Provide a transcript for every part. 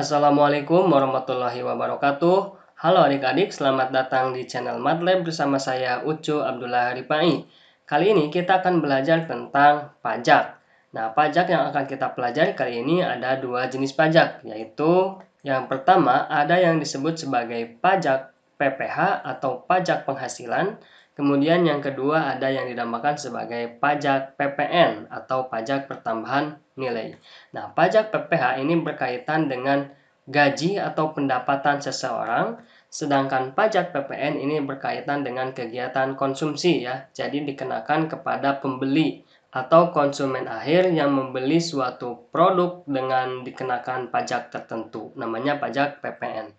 Assalamualaikum warahmatullahi wabarakatuh. Halo adik-adik, selamat datang di channel Madlab bersama saya Ucu Abdullah Ripai. Kali ini kita akan belajar tentang pajak. Nah, pajak yang akan kita pelajari kali ini ada dua jenis pajak, yaitu yang pertama ada yang disebut sebagai pajak PPH atau pajak penghasilan. Kemudian yang kedua ada yang dinamakan sebagai pajak PPN atau pajak pertambahan nilai. Nah, pajak PPH ini berkaitan dengan gaji atau pendapatan seseorang, sedangkan pajak PPN ini berkaitan dengan kegiatan konsumsi ya. Jadi dikenakan kepada pembeli atau konsumen akhir yang membeli suatu produk dengan dikenakan pajak tertentu, namanya pajak PPN.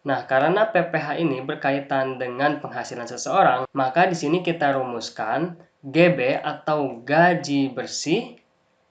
Nah, karena PPH ini berkaitan dengan penghasilan seseorang, maka di sini kita rumuskan GB atau gaji bersih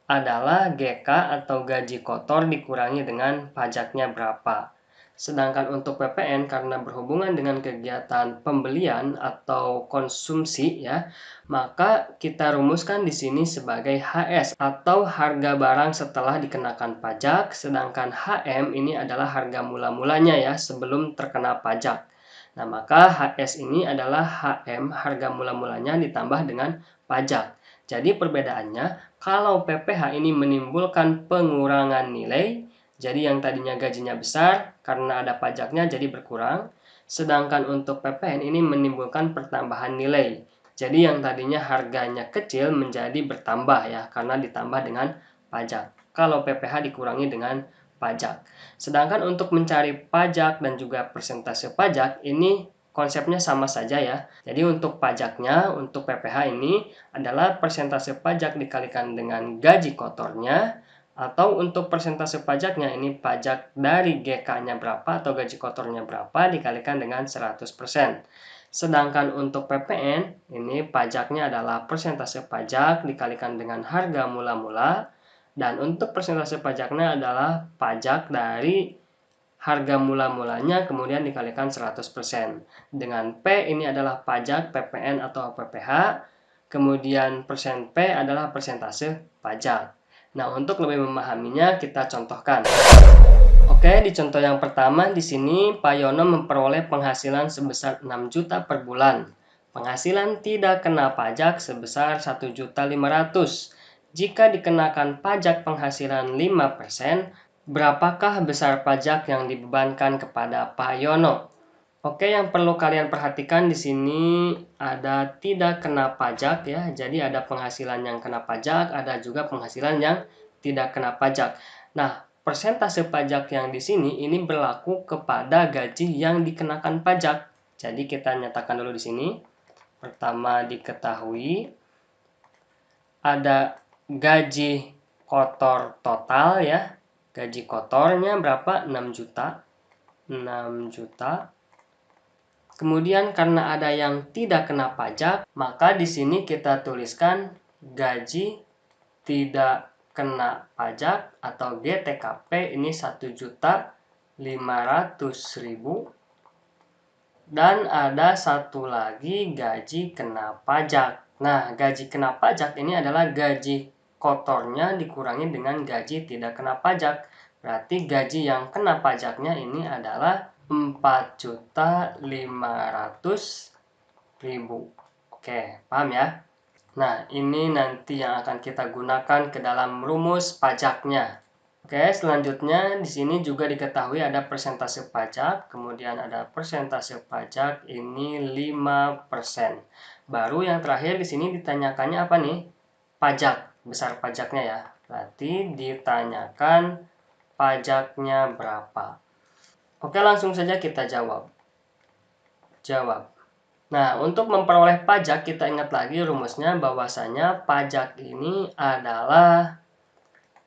adalah GK atau gaji kotor dikurangi dengan pajaknya berapa. Sedangkan untuk PPN karena berhubungan dengan kegiatan pembelian atau konsumsi ya, maka kita rumuskan di sini sebagai HS atau harga barang setelah dikenakan pajak, sedangkan HM ini adalah harga mula-mulanya ya sebelum terkena pajak. Nah, maka HS ini adalah HM harga mula-mulanya ditambah dengan pajak. Jadi perbedaannya, kalau PPH ini menimbulkan pengurangan nilai, jadi yang tadinya gajinya besar, karena ada pajaknya jadi berkurang. Sedangkan untuk PPN ini menimbulkan pertambahan nilai. Jadi yang tadinya harganya kecil menjadi bertambah ya, karena ditambah dengan pajak. Kalau PPH dikurangi dengan pajak. Sedangkan untuk mencari pajak dan juga persentase pajak, ini konsepnya sama saja ya. Jadi untuk pajaknya, untuk PPH ini adalah persentase pajak dikalikan dengan gaji kotornya, atau untuk persentase pajaknya ini pajak dari GK-nya berapa atau gaji kotornya berapa dikalikan dengan 100%. Sedangkan untuk PPN, ini pajaknya adalah persentase pajak dikalikan dengan harga mula-mula, dan untuk persentase pajaknya adalah pajak dari harga mula-mulanya kemudian dikalikan 100%. Dengan P ini adalah pajak PPN atau PPH, kemudian persen P adalah persentase pajak. Nah, untuk lebih memahaminya kita contohkan. Oke, di contoh yang pertama di sini Pak Yono memperoleh penghasilan sebesar 6 juta per bulan. Penghasilan tidak kena pajak sebesar 1.500.000. Jika dikenakan pajak penghasilan 5%, berapakah besar pajak yang dibebankan kepada Pak Yono? Oke, yang perlu kalian perhatikan di sini ada tidak kena pajak ya. Jadi ada penghasilan yang kena pajak, ada juga penghasilan yang tidak kena pajak. Nah, persentase pajak yang di sini ini berlaku kepada gaji yang dikenakan pajak. Jadi kita nyatakan dulu di sini. Pertama diketahui ada gaji kotor total ya. Gaji kotornya berapa? 6 juta. 6 juta. Kemudian karena ada yang tidak kena pajak, maka di sini kita tuliskan gaji tidak kena pajak atau GTKP ini 1.500.000. Dan ada satu lagi gaji kena pajak. Nah, gaji kena pajak ini adalah gaji kotornya dikurangi dengan gaji tidak kena pajak. Berarti gaji yang kena pajaknya ini adalah 4.500.000. Oke, paham ya? Nah, ini nanti yang akan kita gunakan ke dalam rumus pajaknya. Oke, selanjutnya di sini juga diketahui ada persentase pajak, kemudian ada persentase pajak ini 5%. Baru yang terakhir di sini ditanyakannya apa nih? Pajak, besar pajaknya ya. Berarti ditanyakan pajaknya berapa. Oke, langsung saja kita jawab. Nah, untuk memperoleh pajak kita ingat lagi rumusnya bahwasanya pajak ini adalah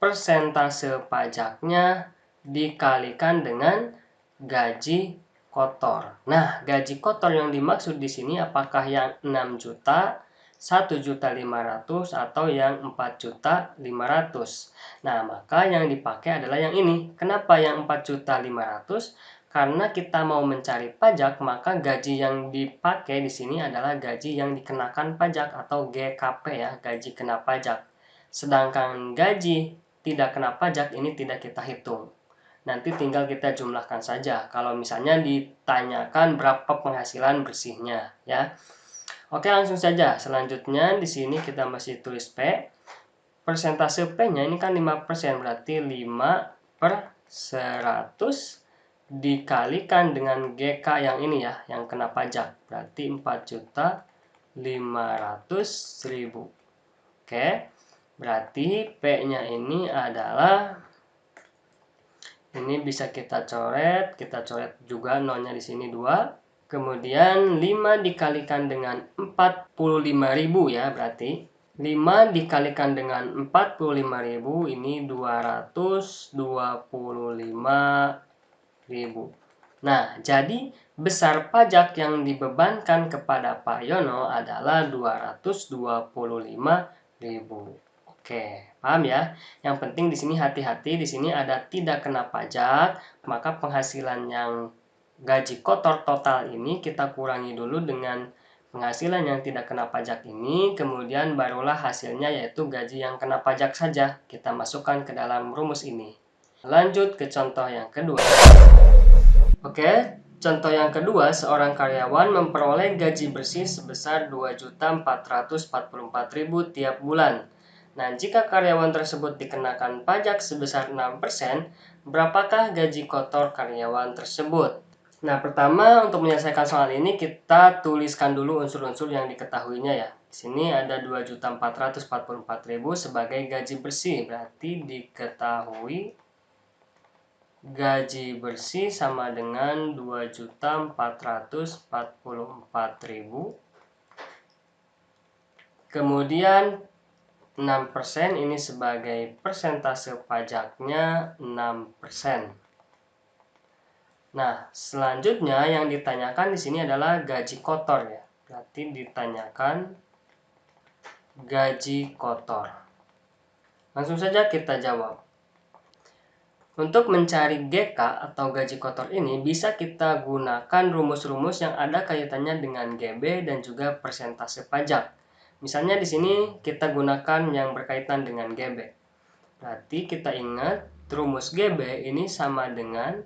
persentase pajaknya dikalikan dengan gaji kotor. Nah, gaji kotor yang dimaksud di sini apakah yang 6 juta, 1.500.000 atau yang 4.500.000. Nah, maka yang dipakai adalah yang ini. Kenapa yang 4.500.000? Karena kita mau mencari pajak, maka gaji yang dipakai di sini adalah gaji yang dikenakan pajak atau GKP ya, gaji kena pajak. Sedangkan gaji tidak kena pajak ini tidak kita hitung. nanti tinggal kita jumlahkan saja kalau misalnya ditanyakan berapa penghasilan bersihnya ya. Oke, langsung saja. Selanjutnya di sini kita masih tulis P. Persentase P-nya ini kan 5%, berarti 5/100 dikalikan dengan GK yang ini ya, yang kena pajak. Berarti 4.500.000. Oke. Berarti P-nya ini adalah, ini bisa kita coret juga nolnya di sini 2. Kemudian 5 dikalikan dengan 45.000 ya, berarti 5 dikalikan dengan 45.000 ini 225.000. Nah, jadi besar pajak yang dibebankan kepada Pak Yono adalah 225.000. Oke, paham ya? Yang penting di sini hati-hati, di sini ada tidak kena pajak, maka penghasilan yang gaji kotor total ini kita kurangi dulu dengan penghasilan yang tidak kena pajak ini, kemudian barulah hasilnya yaitu gaji yang kena pajak saja kita masukkan ke dalam rumus ini. Lanjut ke contoh yang kedua. Oke, contoh yang kedua, seorang karyawan memperoleh gaji bersih sebesar 2.444.000 tiap bulan. Nah, jika karyawan tersebut dikenakan pajak sebesar 6%, berapakah gaji kotor karyawan tersebut? Nah, pertama untuk menyelesaikan soal ini kita tuliskan dulu unsur-unsur yang diketahuinya ya. Di sini ada 2.444.000 sebagai gaji bersih, berarti diketahui gaji bersih sama dengan 2.444.000. Kemudian 6% ini sebagai persentase pajaknya 6%. Nah, selanjutnya yang ditanyakan di sini adalah gaji kotor ya. Berarti ditanyakan gaji kotor. Langsung saja kita jawab. Untuk mencari GK atau gaji kotor ini bisa kita gunakan rumus-rumus yang ada kaitannya dengan GB dan juga persentase pajak. Misalnya di sini kita gunakan yang berkaitan dengan GB. Berarti kita ingat rumus GB ini sama dengan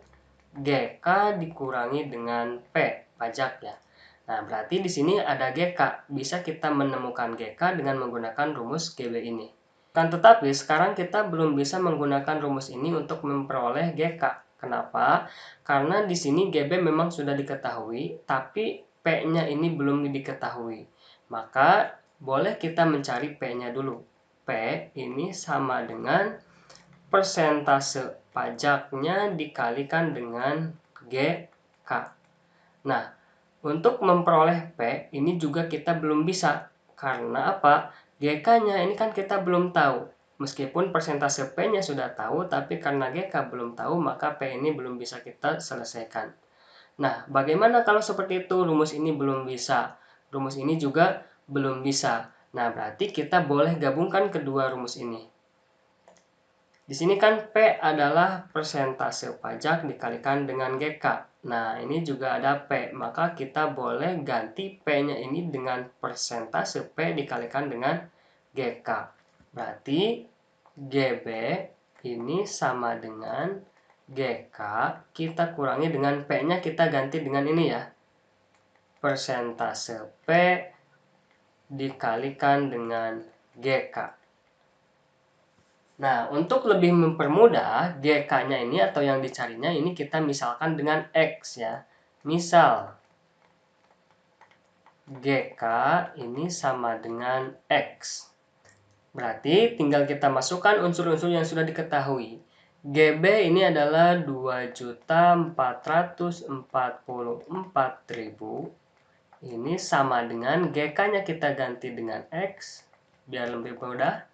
GK dikurangi dengan P, pajak ya. Nah, berarti di sini ada GK. Bisa kita menemukan GK dengan menggunakan rumus GB ini. Kan tetapi sekarang kita belum bisa menggunakan rumus ini untuk memperoleh GK. Kenapa? Karena di sini GB memang sudah diketahui, tapi P-nya ini belum diketahui. Maka boleh kita mencari P-nya dulu. P ini sama dengan persentase pajaknya dikalikan dengan GK. Nah, untuk memperoleh P ini juga kita belum bisa. Karena apa? GK-nya ini kan kita belum tahu. Meskipun persentase P-nya sudah tahu, tapi karena GK belum tahu, maka P ini belum bisa kita selesaikan. Nah, bagaimana kalau seperti itu? Rumus ini belum bisa. Rumus ini juga belum bisa. Nah, berarti kita boleh gabungkan kedua rumus ini. Di sini kan P adalah persentase pajak dikalikan dengan GK. Nah, ini juga ada P, maka kita boleh ganti P-nya ini dengan persentase P dikalikan dengan GK. Berarti GB ini sama dengan GK, kita kurangi dengan P-nya kita ganti dengan ini ya. Persentase P dikalikan dengan GK. Nah, untuk lebih mempermudah GK-nya ini atau yang dicarinya ini kita misalkan dengan X ya. Misal GK ini sama dengan X. Berarti tinggal kita masukkan unsur-unsur yang sudah diketahui. GB ini adalah 2.444.000. Ini sama dengan GK-nya kita ganti dengan X biar lebih mudah.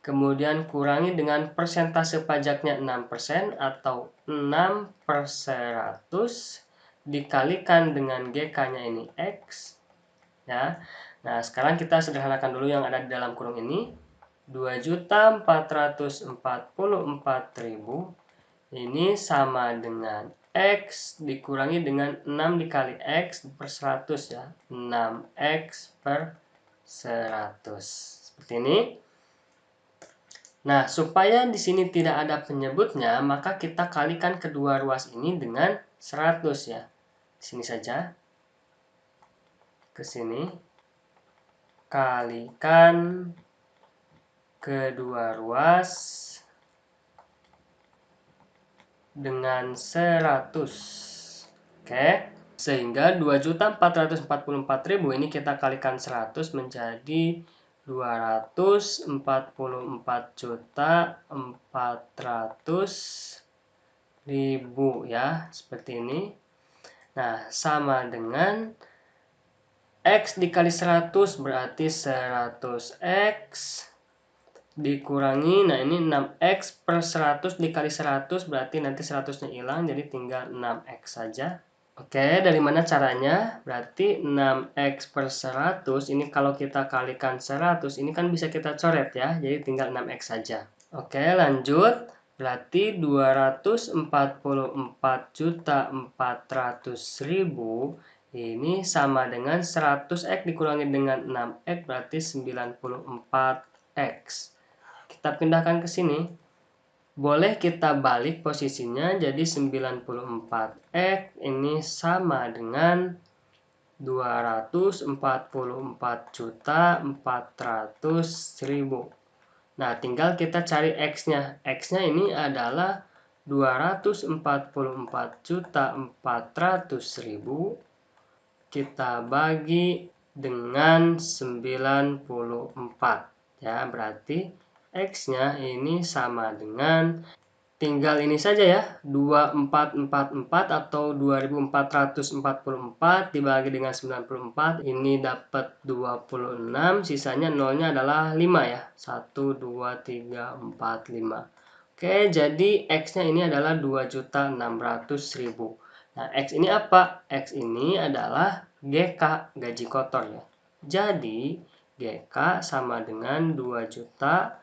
Kemudian kurangi dengan persentase pajaknya 6% atau 6/100 dikalikan dengan GK-nya ini X. Ya. Nah, sekarang kita sederhanakan dulu yang ada di dalam kurung ini. 2.444.000 ini sama dengan X dikurangi dengan 6 dikali X per 100 ya. 6X per 100. Seperti ini. Nah, supaya di sini tidak ada penyebutnya, maka kita kalikan kedua ruas ini dengan 100 ya. Sini saja. Ke sini. Kalikan kedua ruas dengan 100. Oke. Sehingga 2.444.000 ini kita kalikan 100 menjadi 244.400.000 ya, seperti ini. Nah, sama dengan X dikali 100 berarti 100X dikurangi, nah ini 6X per 100 dikali 100 berarti nanti 100-nya hilang, jadi tinggal 6X saja. Oke, dari mana caranya? Berarti 6X per 100, ini kalau kita kalikan 100, ini kan bisa kita coret ya, jadi tinggal 6X saja. Oke, lanjut. Berarti 244.400.000 ini sama dengan 100X dikurangi dengan 6X berarti 94X. Kita pindahkan ke sini. Boleh kita balik posisinya jadi 94X ini sama dengan 244.400.000. Nah, tinggal kita cari X-nya. X-nya ini adalah 244.400.000 kita bagi dengan 94. Ya, berarti X-nya ini sama dengan, tinggal ini saja ya, 2444 atau 2444 dibagi dengan 94, ini dapat 26, sisanya nolnya adalah 5 ya, 1, 2, 3, 4, 5. Oke, jadi X-nya ini adalah 2.600.000. Nah, X ini apa? X ini adalah GK, gaji kotor ya. Jadi, GK sama dengan 2.600.000.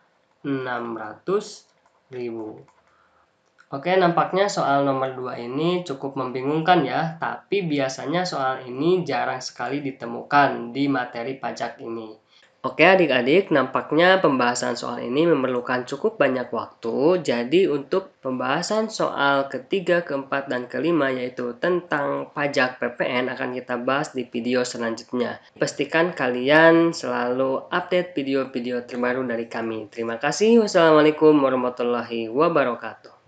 Oke, nampaknya soal nomor 2 ini cukup membingungkan ya, tapi biasanya soal ini jarang sekali ditemukan di materi pajak ini. Oke adik-adik, nampaknya pembahasan soal ini memerlukan cukup banyak waktu. Jadi untuk pembahasan soal ketiga, keempat, dan kelima yaitu tentang pajak PPN akan kita bahas di video selanjutnya. Pastikan kalian selalu update video-video terbaru dari kami. Terima kasih. Wassalamualaikum warahmatullahi wabarakatuh.